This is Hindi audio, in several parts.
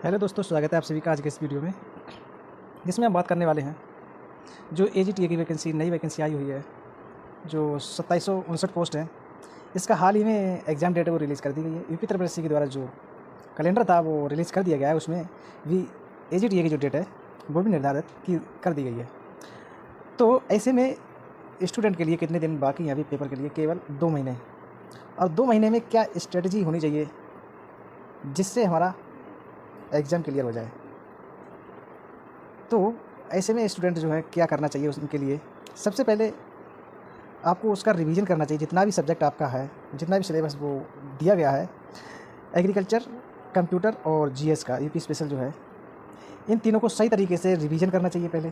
हेलो दोस्तों, स्वागत है आप सभी का आज के इस वीडियो में, जिसमें हम बात करने वाले हैं जो एजीटीए की वैकेंसी नई वैकेंसी आई हुई है, जो 2759 पोस्ट है। इसका हाल ही में एग्ज़ाम डेट वो रिलीज़ कर दी गई है। यूपी उत्तर प्रदेश के द्वारा जो कैलेंडर था वो रिलीज़ कर दिया गया है। उसमें भी एजीटीए की जो डेट है वो भी निर्धारित की कर दी गई है। तो ऐसे में स्टूडेंट के लिए कितने दिन बाकी हैं अभी पेपर के लिए? केवल 2 महीने। और 2 महीने में क्या स्ट्रेटजी होनी चाहिए जिससे हमारा एग्ज़ाम क्लियर हो जाए? तो ऐसे में स्टूडेंट जो है क्या करना चाहिए उनके लिए? सबसे पहले आपको उसका रिवीजन करना चाहिए। जितना भी सब्जेक्ट आपका है, जितना भी सिलेबस वो दिया गया है, एग्रीकल्चर, कंप्यूटर और जीएस का यूपी स्पेशल जो है, इन तीनों को सही तरीके से रिवीजन करना चाहिए। पहले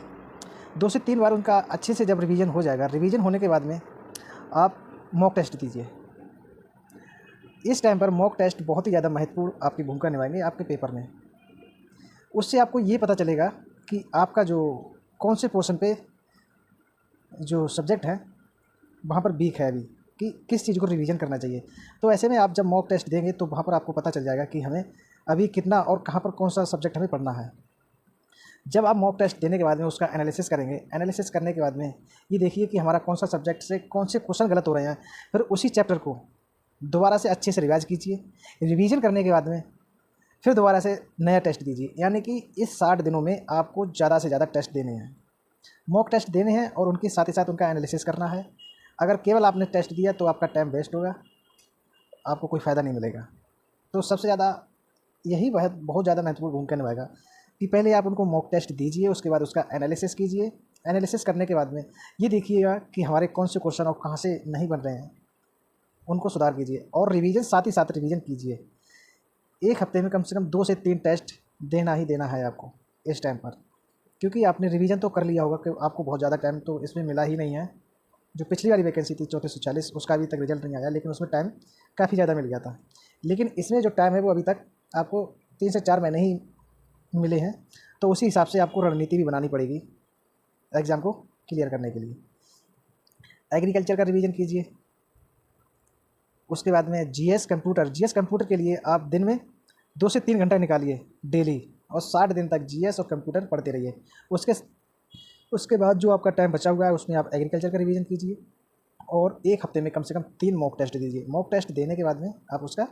2 से 3 बार उनका अच्छे से जब रिवीजन हो जाएगा, रिवीजन होने के बाद में आप मॉक टेस्ट दीजिए। इस टाइम पर मॉक टेस्ट बहुत ही ज़्यादा महत्वपूर्ण आपकी भूमिका निभाएंगे आपके पेपर में। उससे आपको ये पता चलेगा कि आपका जो कौन से पोर्शन पे जो सब्जेक्ट है वहाँ पर वीक है अभी, कि किस चीज़ को रिवीजन करना चाहिए। तो ऐसे में आप जब मॉक टेस्ट देंगे तो वहाँ पर आपको पता चल जाएगा कि हमें अभी कितना और कहाँ पर कौन सा सब्जेक्ट हमें पढ़ना है। जब आप मॉक टेस्ट देने के बाद में उसका एनालिसिस करेंगे, एनालिसिस करने के बाद में ये देखिए कि हमारा कौन सा सब्जेक्ट से कौन से क्वेश्चन गलत हो रहे हैं, फिर उसी चैप्टर को दोबारा से अच्छे से रिवाइज कीजिए। रिवीजन करने के बाद में फिर दोबारा से नया टेस्ट दीजिए। यानी कि इस 60 दिनों में आपको ज़्यादा से ज़्यादा टेस्ट देने हैं, मॉक टेस्ट देने हैं और उनके साथ ही साथ उनका एनालिसिस करना है। अगर केवल आपने टेस्ट दिया तो आपका टाइम वेस्ट होगा, आपको कोई फ़ायदा नहीं मिलेगा। तो सबसे ज़्यादा यही बहुत ज़्यादा महत्वपूर्ण भूमिका निभाएगा कि पहले आप उनको मॉक टेस्ट दीजिए, उसके बाद उसका एनालिसिस कीजिए। एनालिसिस करने के बाद में ये देखिएगा कि हमारे कौन से क्वेश्चन और कहाँ से नहीं बन रहे हैं, उनको सुधार कीजिए। और रिवीजन साथ ही साथ रिवीजन कीजिए। 1 हफ्ते में कम से कम 2 से 3 टेस्ट देना ही देना है आपको इस टाइम पर, क्योंकि आपने रिवीजन तो कर लिया होगा कि आपको बहुत ज़्यादा टाइम तो इसमें मिला ही नहीं है। जो पिछली वाली वैकेंसी थी 3440, उसका अभी तक रिजल्ट नहीं आया, लेकिन उसमें टाइम काफ़ी ज़्यादा मिल गया था। लेकिन इसमें जो टाइम है वो अभी तक आपको 3 से 4 महीने ही मिले हैं। तो उसी हिसाब से आपको रणनीति भी बनानी पड़ेगी एग्ज़ाम को क्लियर करने के लिए। एग्रीकल्चर का रिवीजन कीजिए। उसके बाद में जीएस कंप्यूटर के लिए आप दिन में 2 से 3 घंटा निकालिए डेली, और 60 दिन तक जीएस और कंप्यूटर पढ़ते रहिए। उसके बाद जो आपका टाइम बचा हुआ है उसमें आप एग्रीकल्चर का रिवीजन कीजिए और 1 हफ्ते में कम से कम 3 मॉक टेस्ट दीजिए। मॉक टेस्ट देने के बाद में आप उसका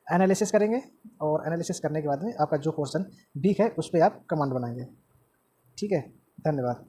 एनालिसिस करेंगे और एनालिसिस करने के बाद में आपका जो पोर्शन वीक है उस पर आप कमांड बनाएंगे। ठीक है, धन्यवाद।